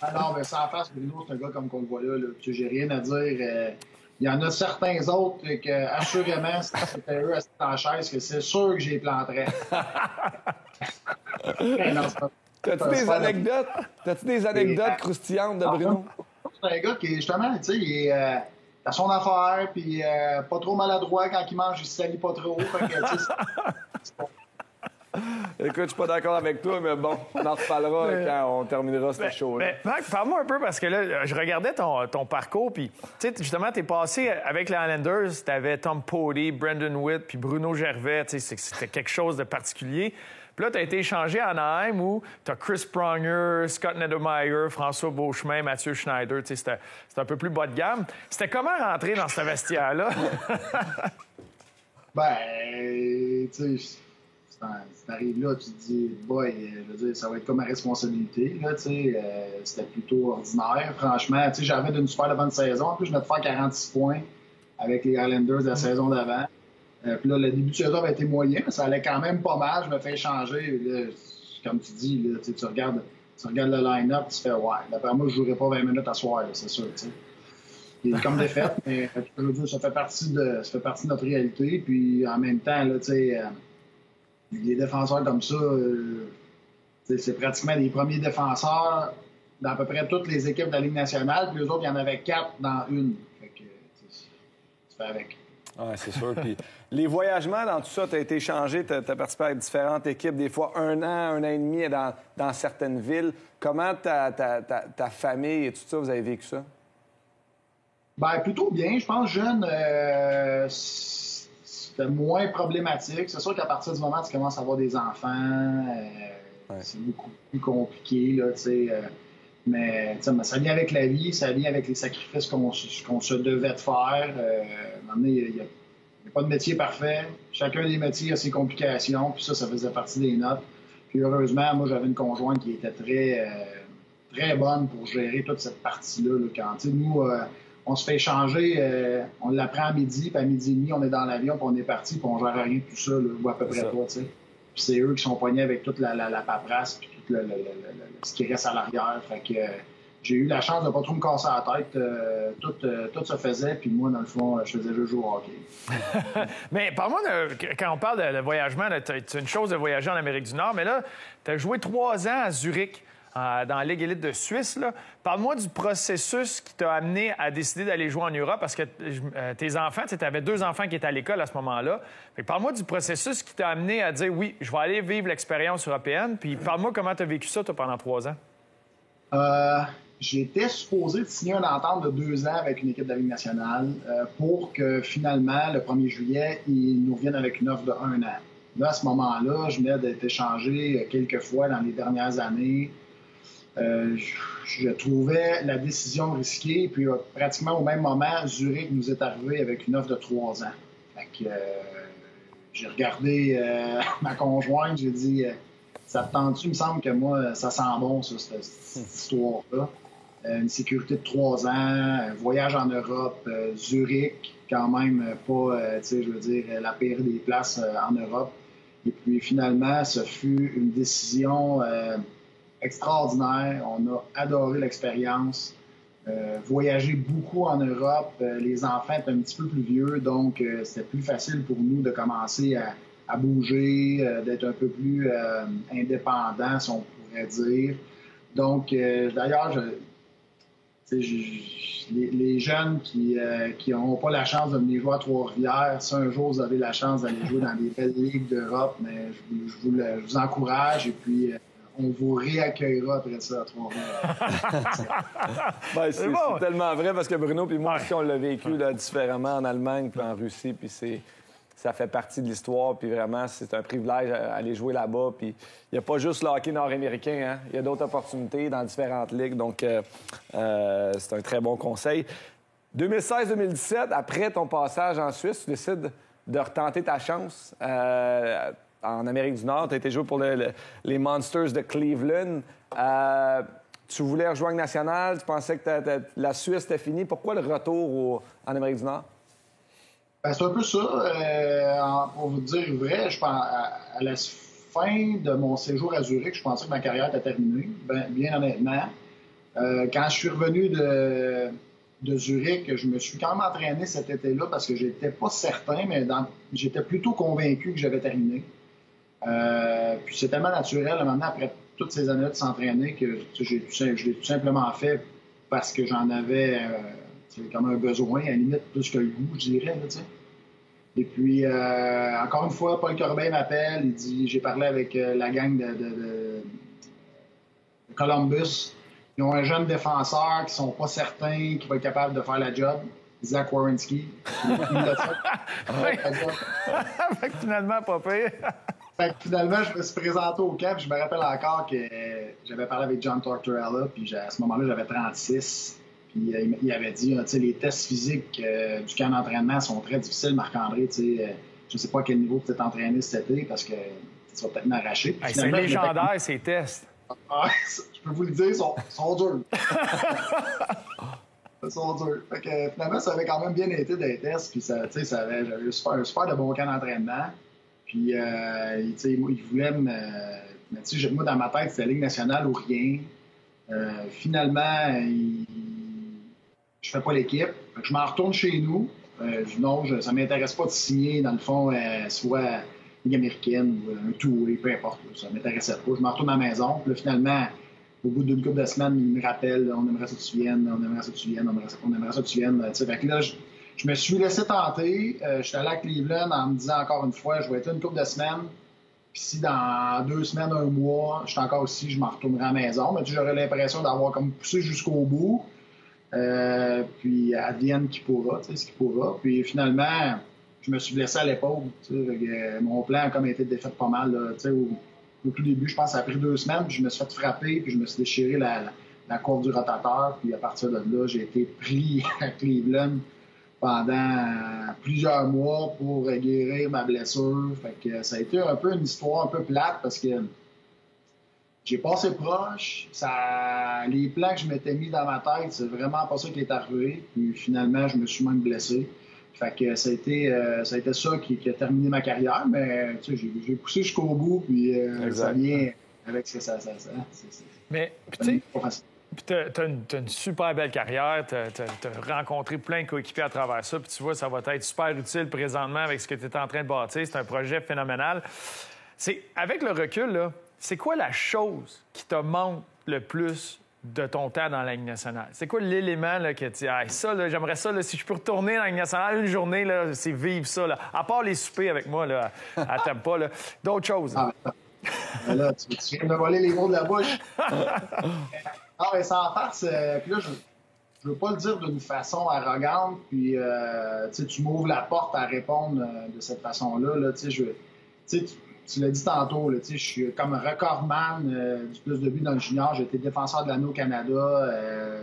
Ah non, mais sans face, Bruno, c'est un gars comme qu'on le voit là. J'ai rien à dire. Il y en a certains autres que, assurément, si c'était eux assis dans la chaise, que c'est sûr que j'ai planterais. T'as-tu des anecdotes croustillantes de Bruno? C'est un gars qui, justement, tu sais, il est à son affaire, puis pas trop maladroit quand il mange, il se salit pas trop. Fait que, Écoute, je suis pas d'accord avec toi, mais bon, on en reparlera quand on terminera cette show-là. Mais Marc, parle-moi un peu, parce que là, je regardais ton parcours, puis, tu sais, justement, t'es passé avec les Islanders, t'avais Tom Pody, Brendan Witt, puis Bruno Gervais, tu sais, c'était quelque chose de particulier. Puis là, tu as été échangé à Anaheim où tu as Chris Pronger, Scott Niedermayer, François Beauchemin, Mathieu Schneider. Tu sais, c'était un peu plus bas de gamme. C'était comment rentrer dans ce vestiaire-là? Ben, tu sais, si t'arrives là, tu te dis, boy, je veux dire, ça va être comme ma responsabilité. Là, tu sais, c'était plutôt ordinaire. Franchement, tu sais, j'avais d'une super bonne saison. En plus, je venais de faire 46 points avec les Islanders de la saison d'avant. Puis là, le début de saison avait été moyen, mais ça allait quand même pas mal. Je me fais changer. Là, comme tu dis, là, tu regardes le line-up, tu fais, ouais, d'après moi, je jouerai pas 20 minutes à soir, c'est sûr. T'sais. Il est comme défaite, mais je veux dire, ça fait partie de notre réalité. Puis en même temps, là, les défenseurs comme ça, c'est pratiquement les premiers défenseurs dans à peu près toutes les équipes de la Ligue nationale. Puis les autres, il y en avait 4 dans une. Fait que, tu fais avec. Oui, c'est sûr. Puis les voyagements dans tout ça, tu as été échangé, tu as participé à différentes équipes, des fois 1 an et demi dans certaines villes. Comment ta famille et tout ça, vous avez vécu ça? Bien, plutôt bien. Je pense jeune, c'était moins problématique. C'est sûr qu'à partir du moment où tu commences à avoir des enfants, c'est beaucoup plus compliqué, là, tu sais. Mais ça vient avec la vie, ça vient avec les sacrifices qu'on se devait de faire. Il n'y a pas de métier parfait. Chacun des métiers a ses complications, puis ça faisait partie des notes. Puis heureusement, moi, j'avais une conjointe qui était très bonne pour gérer toute cette partie-là. Là, quand nous, on se fait échanger, on l'apprend à midi, puis à midi et demi, on est dans l'avion, puis on est parti, puis on gère rien de tout ça, là, ou à peu près pas, tu sais. Puis c'est eux qui sont poignés avec toute la paperasse, puis tout ce qui reste à l'arrière. Fait que j'ai eu la chance de pas trop me casser la tête. Tout se faisait, puis moi, dans le fond, je faisais juste jouer au hockey. Mais parle-moi, quand on parle de voyagement, c'est une chose de voyager en Amérique du Nord, mais là, tu as joué 3 ans à Zurich, dans la Ligue élite de Suisse. Parle-moi du processus qui t'a amené à décider d'aller jouer en Europe, parce que tes enfants, tu avais 2 enfants qui étaient à l'école à ce moment-là. Parle-moi du processus qui t'a amené à dire, oui, je vais aller vivre l'expérience européenne, puis parle-moi comment tu as vécu ça, toi, pendant 3 ans. J'étais supposé de signer une entente de 2 ans avec une équipe de la Ligue nationale pour que, finalement, le 1er juillet, ils nous reviennent avec une offre de 1 an. Là, à ce moment-là, je venais d'être échangé quelques fois dans les dernières années. Je trouvais la décision risquée, puis pratiquement au même moment, Zurich nous est arrivé avec une offre de 3 ans. Fait que, j'ai regardé ma conjointe, j'ai dit ça te tente-tu? Il me semble que moi, ça sent bon, ça, cette histoire-là. Une sécurité de 3 ans, un voyage en Europe, Zurich, quand même pas, tu sais, je veux dire, la pire des places en Europe. Et puis finalement, ce fut une décision extraordinaire. On a adoré l'expérience. Voyager beaucoup en Europe. Les enfants étaient un petit peu plus vieux, donc c'était plus facile pour nous de commencer à bouger, d'être un peu plus indépendant, si on pourrait dire. Donc, d'ailleurs, les jeunes qui n'ont pas la chance de venir jouer à Trois-Rivières, si un jour vous avez la chance d'aller jouer dans des belles ligues d'Europe, mais je vous encourage et puis on vous réaccueillera après ça à Trois-Rivières. Ben, c'est tellement vrai parce que Bruno puis moi aussi, on l'a vécu là, différemment en Allemagne puis en Russie, puis ça fait partie de l'histoire, puis vraiment, c'est un privilège d'aller jouer là-bas. Puis il n'y a pas juste le hockey nord-américain, hein? Il y a d'autres opportunités dans différentes ligues, donc c'est un très bon conseil. 2016-2017, après ton passage en Suisse, tu décides de retenter ta chance en Amérique du Nord. Tu as été joué pour les Monsters de Cleveland. Tu voulais rejoindre nationale, tu pensais que la Suisse était finie. Pourquoi le retour en Amérique du Nord? Ben, c'est un peu ça. Pour vous dire vrai, je pense à la fin de mon séjour à Zurich, je pensais que ma carrière était terminée, bien honnêtement. Quand je suis revenu de Zurich, je me suis quand même entraîné cet été-là parce que j'étais pas certain, mais j'étais plutôt convaincu que j'avais terminé. Puis c'est tellement naturel, maintenant, après toutes ces années de s'entraîner, que je l'ai tout simplement fait parce que j'en avais... c'est comme un besoin, à la limite, plus que le goût, je dirais. Là, et puis, encore une fois, Paul Corbeil m'appelle. Il dit, j'ai parlé avec la gang de Columbus. Ils ont un jeune défenseur qui sont pas certains qu'il va être capable de faire la job. Zach Werenski. Finalement, pas pire. Finalement, je me suis présenté au camp. Je me rappelle encore que j'avais parlé avec John Tortorella. Puis à ce moment-là, j'avais 36. Puis il avait dit, les tests physiques du camp d'entraînement sont très difficiles, Marc-André. Je ne sais pas à quel niveau tu t'es entraîné cet été parce que tu vas peut-être m'arracher. Hey, c'est légendaire, ces tests. Je peux vous le dire, ils sont durs. Ils sont durs. Fait que, finalement, ça avait quand même bien été des tests. Puis j'avais eu un super de bon camp d'entraînement. Puis il voulait me... Mais moi, dans ma tête, c'était la Ligue nationale ou rien. Finalement, je fais pas l'équipe. Je m'en retourne chez nous. Non, ça m'intéresse pas de signer, dans le fond, soit Ligue américaine ou un two-way, peu importe. Ça m'intéressait pas. Je m'en retourne à la maison. Puis là, finalement, au bout d'une couple de semaines, il me rappelle, on aimerait ça que tu viennes, on aimerait ça que tu viennes, on aimerait ça que tu viennes. Fait que là, je me suis laissé tenter. Je suis allé à Cleveland en me disant encore une fois, je vais être une couple de semaines. Puis si dans 2 semaines, 1 mois, je suis encore ici, je m'en retournerai à la maison. Mais j'aurais l'impression d'avoir comme poussé jusqu'au bout. Puis advienne qui pourra, ce qui pourra. Puis finalement, je me suis blessé à l'épaule. Mon plan a comme été défait pas mal. Là, au tout début, je pense que ça a pris 2 semaines. Puis je me suis fait frapper. Puis je me suis déchiré la courbe du rotateur. Puis à partir de là, j'ai été pris à Cleveland pendant plusieurs mois pour guérir ma blessure. Fait que ça a été un peu une histoire un peu plate parce que j'ai passé proche. Les plans que je m'étais mis dans ma tête, c'est vraiment pas ça qui est arrivé. Puis finalement, je me suis même blessé. Fait que ça a été ça qui a terminé ma carrière. Mais j'ai poussé jusqu'au bout. Puis ça vient avec ce que ça mais tu sais, puis t'as une super belle carrière, t'as rencontré plein de coéquipiers à travers ça, puis tu vois, ça va être super utile présentement avec ce que tu es en train de bâtir. C'est un projet phénoménal. Avec le recul, là, c'est quoi la chose qui te manque le plus de ton temps dans la Ligue nationale? C'est quoi l'élément là, que tu dis, ça, là, j'aimerais ça, là, si je peux retourner dans la Ligue nationale une journée, là, c'est vivre ça, là. À part les soupers avec moi, là, à Tampa, là, d'autres choses. Là, tu viens de me voler les mots de la bouche. Non, mais sans farce, puis là, je veux pas le dire d'une façon arrogante, puis tu m'ouvres la porte à répondre de cette façon-là. Là, tu l'as dit tantôt, je suis comme recordman du plus de buts dans le junior. J'ai été défenseur de l'année au Canada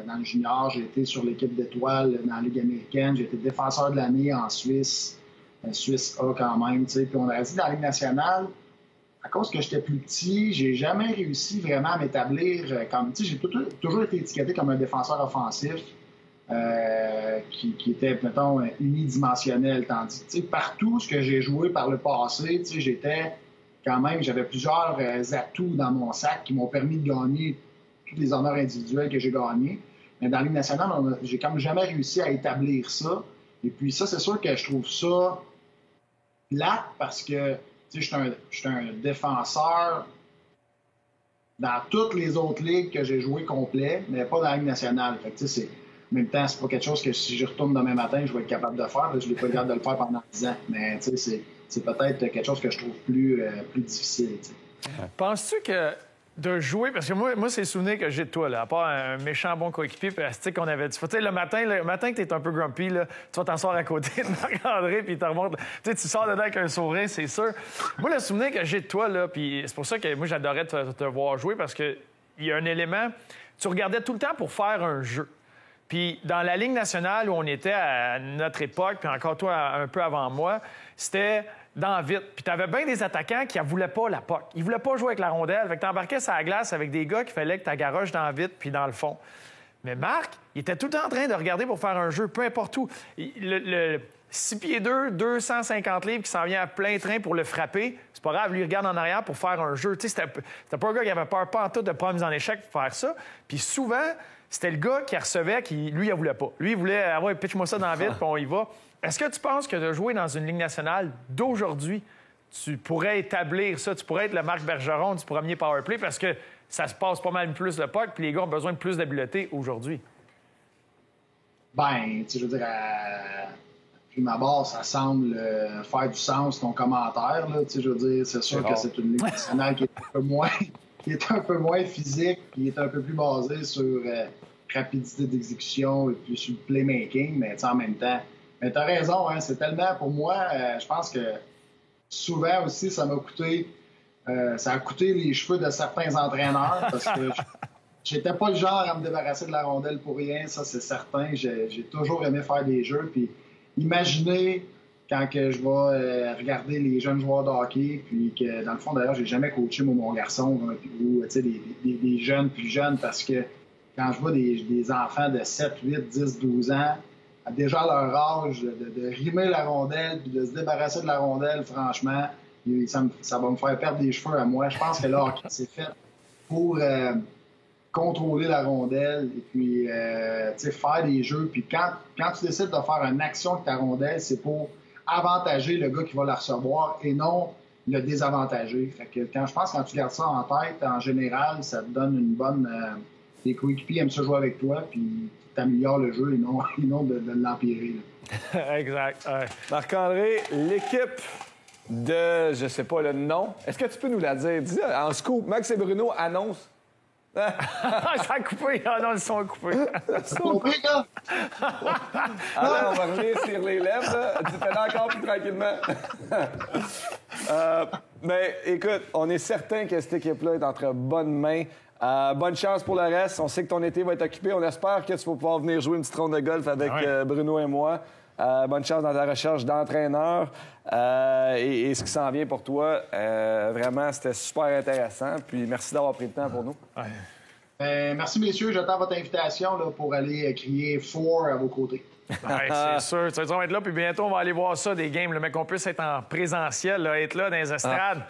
dans le junior. J'ai été sur l'équipe d'étoiles dans la Ligue américaine. J'ai été défenseur de l'année en Suisse. Suisse A quand même. Puis on a dit dans la Ligue nationale, à cause que j'étais plus petit, j'ai jamais réussi vraiment à m'établir comme... J'ai toujours été étiqueté comme un défenseur offensif qui était, mettons, unidimensionnel. Tandis que partout ce que j'ai joué par le passé, j'étais quand même... J'avais plusieurs atouts dans mon sac qui m'ont permis de gagner tous les honneurs individuels que j'ai gagnés. Mais dans la Ligue nationale, j'ai comme jamais réussi à établir ça. Et puis ça, c'est sûr que je trouve ça plate parce que je suis un défenseur dans toutes les autres ligues que j'ai joué complet, mais pas dans la Ligue nationale. Fait que, en même temps, c'est pas quelque chose que si je retourne demain matin, je vais être capable de faire. Là, je n'ai pas le garde de le faire pendant 10 ans. Mais c'est peut-être quelque chose que je trouve plus difficile. Penses-tu que de jouer, parce que moi c'est le souvenir que j'ai de toi, là, à part un méchant bon coéquipier, puis qu'on avait dit, le matin que t'es un peu grumpy, là, tu vas t'asseoir à côté de Marc-André, puis il te remonte, tu sors dedans avec un sourire, c'est sûr. Moi, le souvenir que j'ai de toi, là, puis c'est pour ça que moi, j'adorais te voir jouer, parce que il y a un élément, tu regardais tout le temps pour faire un jeu. Puis dans la Ligue nationale où on était à notre époque, puis encore toi un peu avant moi, c'était dans vite. Puis t'avais bien des attaquants qui ne voulaient pas la POC. Ils voulaient pas jouer avec la rondelle. Fait que t'embarquais sur la glace avec des gars qu'il fallait que tu garoches dans vite puis dans le fond. Mais Marc, il était tout le temps en train de regarder pour faire un jeu, peu importe où. Le 6 pieds 2, 250 livres qui s'en vient à plein train pour le frapper, c'est pas grave, lui, il regarde en arrière pour faire un jeu. Tu sais, c'était pas un gars qui avait peur pas en tout de pas mise en échec pour faire ça. Puis souvent, c'était le gars qui recevait qui, lui, il voulait pas. Lui, il voulait, ah ouais, pitch-moi ça dans vite, puis on y va. Est-ce que tu penses que de jouer dans une Ligue nationale d'aujourd'hui, tu pourrais établir ça, tu pourrais être le Marc Bergeron du premier powerplay parce que ça se passe pas mal plus le puck puis les gars ont besoin de plus d'habileté aujourd'hui? Ben, tu sais, je veux dire, à prime abord, ça semble faire du sens ton commentaire. Là, tu sais, je veux dire, c'est sûr que c'est une Ligue nationale qui est un peu moins physique, qui est un peu plus basée sur rapidité d'exécution et puis sur le playmaking, mais en même temps. Mais t'as raison, hein, c'est tellement, pour moi, je pense que souvent aussi, ça a coûté les cheveux de certains entraîneurs parce que j'étais pas le genre à me débarrasser de la rondelle pour rien, ça c'est certain. J'ai toujours aimé faire des jeux, puis imaginez quand que je vais regarder les jeunes joueurs de hockey, puis que dans le fond, d'ailleurs, j'ai jamais coaché mon garçon ou des jeunes plus jeunes parce que quand je vois des enfants de 7, 8, 10, 12 ans, déjà à leur âge, de rimer la rondelle puis de se débarrasser de la rondelle, franchement, ça va me faire perdre des cheveux à moi. Je pense que là, hockey, c'est fait pour contrôler la rondelle et puis faire des jeux. Puis quand tu décides de faire une action avec ta rondelle, c'est pour avantager le gars qui va la recevoir et non le désavantager. Fait que je pense que quand tu gardes ça en tête, en général, ça te donne une bonne... tes coéquipiers aiment ça jouer avec toi, puis t'améliores le jeu et non de l'empirer. Exact. Ouais. Marc-André, l'équipe de, je sais pas le nom, est-ce que tu peux nous la dire? Dis en scoop, Max et Bruno annoncent. Ça a coupé. Ah non, ils sont coupés. C'est compris, là? Alors, on va revenir sur les lèvres. Là. Tu fais encore plus tranquillement. Mais écoute, on est certain que cette équipe-là est entre bonnes mains. Bonne chance pour le reste. On sait que ton été va être occupé. On espère que tu vas pouvoir venir jouer une petite ronde de golf avec Bruno et moi. Bonne chance dans ta recherche d'entraîneur et ce qui s'en vient pour toi. Vraiment, c'était super intéressant. Puis merci d'avoir pris le temps pour nous. Merci, messieurs. J'attends votre invitation là, pour aller crier « four » à vos côtés. C'est sûr. Tu vas être là, puis bientôt, on va aller voir ça, des games. Mais qu'on puisse être en présentiel, là, être là dans les estrades.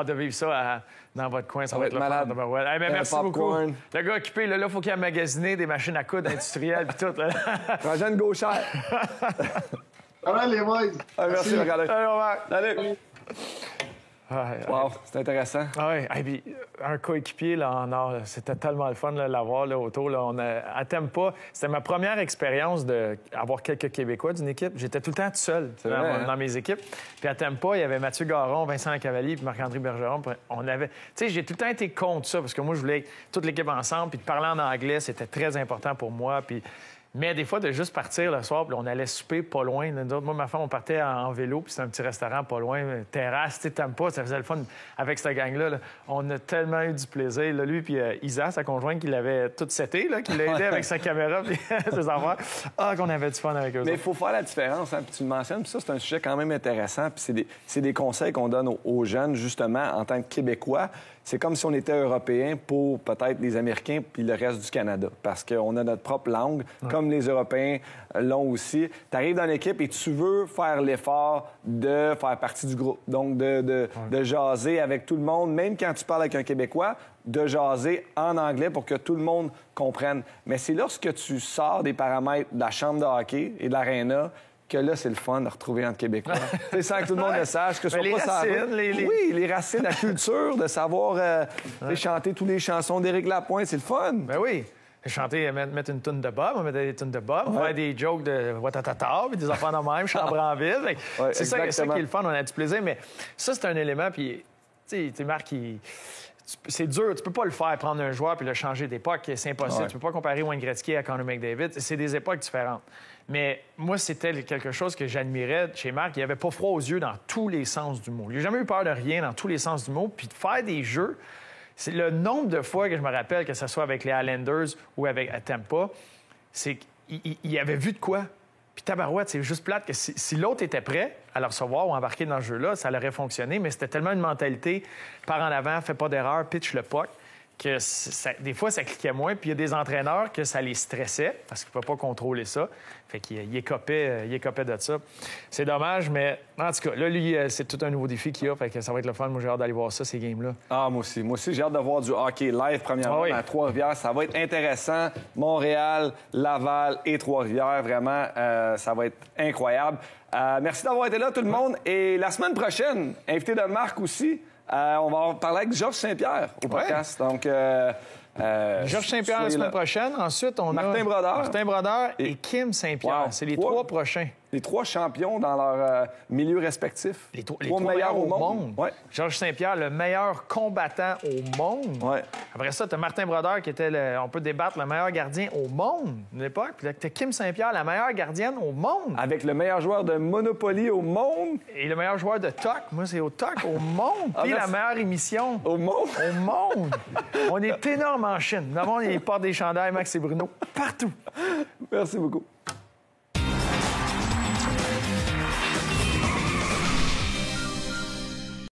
De vivre ça dans votre coin, ça va être malade. Merci beaucoup. Le gars occupé, là, il faut qu'il ait magasiné des machines à coudre industrielles puis tout. Jeune Gauchère. Allez, les boys. Merci, Marc-André. Salut. Wow, c'est intéressant. Puis, un coéquipier là, en or, c'était tellement le fun de l'avoir là, autour. Là, à Tampa, c'était ma première expérience d'avoir quelques Québécois d'une équipe. J'étais tout le temps tout seul dans mes équipes. Puis à Tampa, il y avait Mathieu Garon, Vincent Cavalier puis Marc-André Bergeron. J'ai tout le temps été contre ça parce que moi, je voulais toute l'équipe ensemble. Puis de parler en anglais, c'était très important pour moi. Mais des fois, de juste partir le soir, puis on allait souper pas loin. Moi, ma femme, on partait en vélo, puis c'était un petit restaurant pas loin, terrasse, tu sais, t'aimes pas, ça faisait le fun avec cette gang-là. Là. On a tellement eu du plaisir. Là, lui, puis Isa, sa conjointe, qui l'avait toute setée, qui l'a aidé avec sa caméra, puis ses affaires. Qu'on avait du fun avec eux. Mais il faut faire la différence, hein, puis tu le mentionnes, puis ça, c'est un sujet quand même intéressant, puis c'est des conseils qu'on donne aux jeunes, justement, en tant que Québécois. C'est comme si on était Européens pour peut-être les Américains puis le reste du Canada. Parce qu'on a notre propre langue, comme les Européens l'ont aussi. Tu arrives dans l'équipe et tu veux faire l'effort de faire partie du groupe. Donc, de jaser avec tout le monde, même quand tu parles avec un Québécois, de jaser en anglais pour que tout le monde comprenne. Mais c'est lorsque tu sors des paramètres de la chambre de hockey et de l'aréna que là, c'est le fun de retrouver entre Québécois. C'est sans que tout le monde le sache, que ce soit les pas ça. racines, Oui, les racines, la culture, de savoir chanter toutes les chansons d'Éric Lapointe, c'est le fun. Ben oui. Chanter, mettre une toune de Bob, on mettait des tounes de Bob, faire des jokes de Watatata, puis des enfants de même, chambre en ville. C'est ça qui est le fun, on a du plaisir. Mais ça, c'est un élément, puis, tu sais, Marc, c'est dur. Tu peux pas le faire, prendre un joueur puis le changer d'époque. C'est impossible. Tu peux pas comparer Wayne Gretzky à Connor McDavid. C'est des époques différentes. Mais moi, c'était quelque chose que j'admirais chez Marc. Il avait pas froid aux yeux dans tous les sens du mot. Il n'a jamais eu peur de rien dans tous les sens du mot. Puis de faire des jeux, c'est le nombre de fois que je me rappelle, que ce soit avec les Islanders ou avec Tampa, c'est qu'il avait vu de quoi. Puis tabarouette, c'est juste plate que si l'autre était prêt à le recevoir ou embarquer dans ce jeu-là, ça aurait fonctionné, mais c'était tellement une mentalité, par en avant, fais pas d'erreur, pitch le puck, que des fois, ça cliquait moins. Puis il y a des entraîneurs que ça les stressait parce qu'ils ne pouvaient pas contrôler ça. Fait qu'il écopait de ça. C'est dommage, mais en tout cas, là, lui, c'est tout un nouveau défi qu'il a. Fait que ça va être le fun. Moi, j'ai hâte d'aller voir ça, ces games-là. Ah, moi aussi, j'ai hâte de voir du hockey live, premièrement, à Trois-Rivières. Ça va être intéressant. Montréal, Laval et Trois-Rivières, vraiment, ça va être incroyable. Merci d'avoir été là, tout le monde. Et la semaine prochaine, invité de Marc aussi, on va parler avec Georges Saint-Pierre au podcast. Donc, Georges Saint-Pierre la semaine prochaine. Ensuite, on a Martin Brodeur et Kim Saint-Pierre. C'est les trois prochains. Les trois champions dans leur milieu respectif. Les trois meilleurs au monde. Ouais. Georges Saint-Pierre, le meilleur combattant au monde. Ouais. Après ça, tu as Martin Brodeur qui était, on peut débattre, le meilleur gardien au monde de l'époque. Puis là, tu as Kim Saint-Pierre, la meilleure gardienne au monde. Avec le meilleur joueur de Monopoly au monde. Et le meilleur joueur de TOC. Moi, c'est au TOC, au monde. Puis la meilleure émission. Au monde. Au monde. On est énorme en Chine. Nous avons les portes des chandails, Max et Bruno, partout. Merci beaucoup.